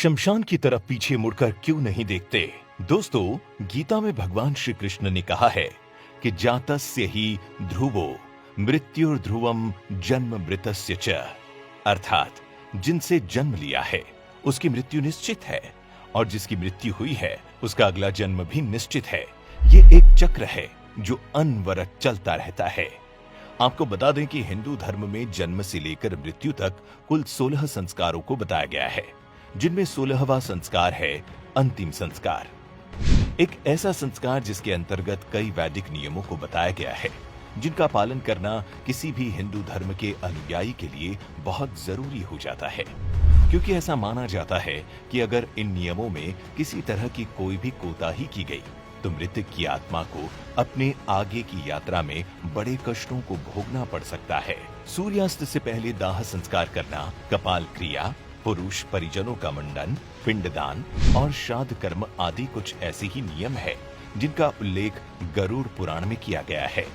शमशान की तरफ पीछे मुड़कर क्यों नहीं देखते। दोस्तों, गीता में भगवान श्री कृष्ण ने कहा है कि जातस्य ही ध्रुवो मृत्युर्ध्रुवम जन्म मृतस्य च, अर्थात जिनसे जन्म लिया है उसकी मृत्यु निश्चित है और जिसकी मृत्यु हुई है उसका अगला जन्म भी निश्चित है। ये एक चक्र है जो अनवरत चलता रहता है। आपको बता दें कि हिंदू धर्म में जन्म से लेकर मृत्यु तक कुल 16 संस्कारों को बताया गया है, जिनमें 16वां संस्कार है अंतिम संस्कार। एक ऐसा संस्कार जिसके अंतर्गत कई वैदिक नियमों को बताया गया है, जिनका पालन करना किसी भी हिंदू धर्म के अनुयायी के लिए बहुत जरूरी हो जाता है, क्योंकि ऐसा माना जाता है कि अगर इन नियमों में किसी तरह की कोई भी कोताही की गई तो मृतक की आत्मा को अपने आगे की यात्रा में बड़े कष्टों को भोगना पड़ सकता है। सूर्यास्त से पहले दाह संस्कार करना, कपाल क्रिया, पुरुष परिजनों का मुंडन, पिंडदान और श्राद्ध कर्म आदि कुछ ऐसे ही नियम है जिनका उल्लेख गरुड़ पुराण में किया गया है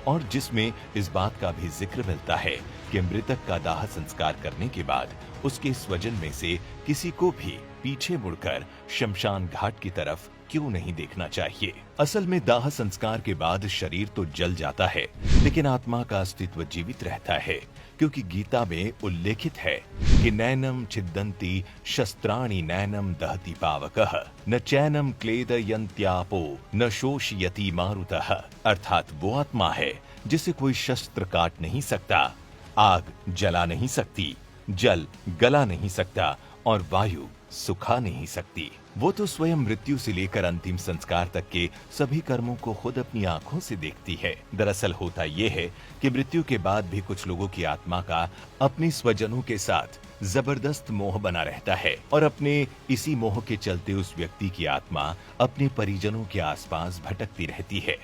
और जिसमें इस बात का भी जिक्र मिलता है कि मृतक का दाह संस्कार करने के बाद उसके स्वजन में से किसी को भी पीछे मुड़कर शमशान घाट की तरफ क्यों नहीं देखना चाहिए। असल में दाह संस्कार के बाद शरीर तो जल जाता है, लेकिन आत्मा का अस्तित्व जीवित रहता है, क्योंकि गीता में उल्लेखित है कि नैनम छिद्दन्ति शस्त्राणि नैनम दहति पावकः न चैनम क्लेदयन्त्यापो न शोषयति मारुतः, अर्थात वो आत्मा है जिसे कोई शस्त्र काट नहीं सकता, आग जला नहीं सकती, जल गला नहीं सकता और वायु सुखा नहीं सकती। वो तो स्वयं मृत्यु से लेकर अंतिम संस्कार तक के सभी कर्मों को खुद अपनी आंखों से देखती है। दरअसल होता ये है कि मृत्यु के बाद भी कुछ लोगों की आत्मा का अपने स्वजनों के साथ जबरदस्त मोह बना रहता है और अपने इसी मोह के चलते उस व्यक्ति की आत्मा अपने परिजनों के आसपास भटकती रहती है,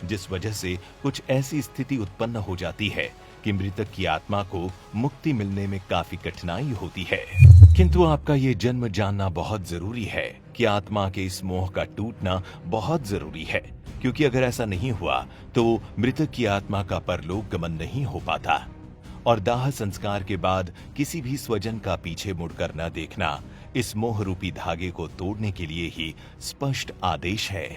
जिस वजह से कुछ ऐसी स्थिति उत्पन्न हो जाती है कि मृतक की आत्मा को मुक्ति मिलने में काफी कठिनाई होती है। किंतु आपका ये जन्म जानना बहुत जरूरी है कि आत्मा के इस मोह का टूटना बहुत जरूरी है, क्योंकि अगर ऐसा नहीं हुआ तो मृतक की आत्मा का परलोक गमन नहीं हो पाता और दाह संस्कार के बाद किसी भी स्वजन का पीछे मुड़कर न देखना इस मोह रूपी धागे को तोड़ने के लिए ही स्पष्ट आदेश है।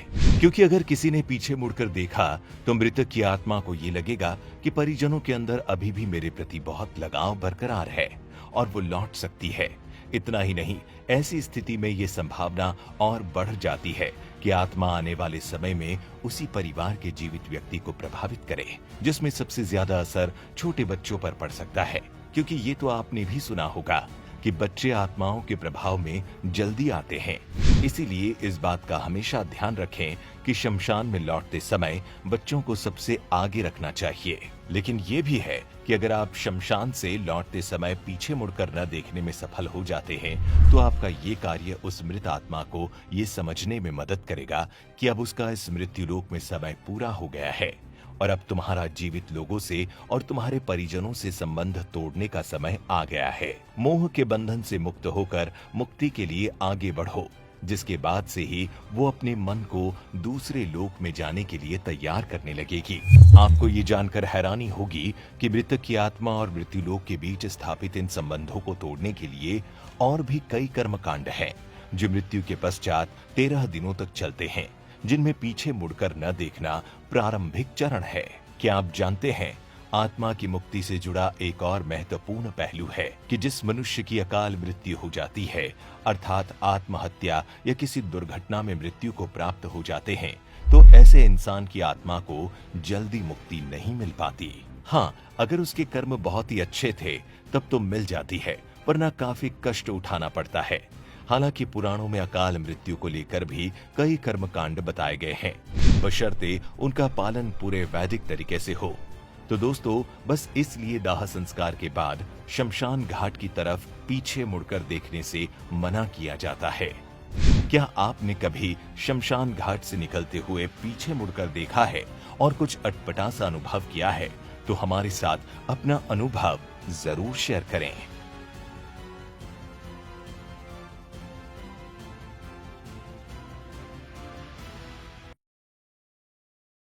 क्योंकि अगर किसी ने पीछे मुड़कर देखा तो मृतक की आत्मा को ये लगेगा कि परिजनों के अंदर अभी भी मेरे प्रति बहुत लगाव बरकरार है और वो लौट सकती है। इतना ही नहीं, ऐसी स्थिति में ये संभावना और बढ़ जाती है कि आत्मा आने वाले समय में उसी परिवार के जीवित व्यक्ति को प्रभावित करे, जिसमें सबसे ज्यादा असर छोटे बच्चों पर पड़ सकता है, क्योंकि ये तो आपने भी सुना होगा कि बच्चे आत्माओं के प्रभाव में जल्दी आते हैं। इसीलिए इस बात का हमेशा ध्यान रखें कि शमशान में लौटते समय बच्चों को सबसे आगे रखना चाहिए। लेकिन ये भी है कि अगर आप शमशान से लौटते समय पीछे मुड़कर न देखने में सफल हो जाते हैं तो आपका ये कार्य उस मृत आत्मा को ये समझने में मदद करेगा कि अब उसका इस मृत्युलोक में समय पूरा हो गया है और अब तुम्हारा जीवित लोगों से और तुम्हारे परिजनों से संबंध तोड़ने का समय आ गया है। मोह के बंधन से मुक्त होकर मुक्ति के लिए आगे बढ़ो, जिसके बाद से ही वो अपने मन को दूसरे लोक में जाने के लिए तैयार करने लगेगी। आपको ये जानकर हैरानी होगी कि मृतक की आत्मा और मृत्युलोक के बीच स्थापित इन संबंधों को तोड़ने के लिए और भी कई कर्मकांड हैं, जो मृत्यु के पश्चात 13 दिनों तक चलते हैं, जिनमें पीछे मुड़कर न देखना प्रारंभिक चरण है। क्या आप जानते हैं, आत्मा की मुक्ति से जुड़ा एक और महत्वपूर्ण पहलू है कि जिस मनुष्य की अकाल मृत्यु हो जाती है, अर्थात आत्महत्या या किसी दुर्घटना में मृत्यु को प्राप्त हो जाते हैं, तो ऐसे इंसान की आत्मा को जल्दी मुक्ति नहीं मिल पाती। हाँ, अगर उसके कर्म बहुत ही अच्छे थे तब तो मिल जाती है, वरना काफी कष्ट उठाना पड़ता है। हालांकि पुराणों में अकाल मृत्यु को लेकर भी कई कर्मकांड बताए गए हैं, बशर्ते उनका पालन पूरे वैदिक तरीके से हो। तो दोस्तों, बस इसलिए दाह संस्कार के बाद शमशान घाट की तरफ पीछे मुड़कर देखने से मना किया जाता है। क्या आपने कभी शमशान घाट से निकलते हुए पीछे मुड़कर देखा है और कुछ अटपटा सा अनुभव किया है? तो हमारे साथ अपना अनुभव जरूर शेयर करें।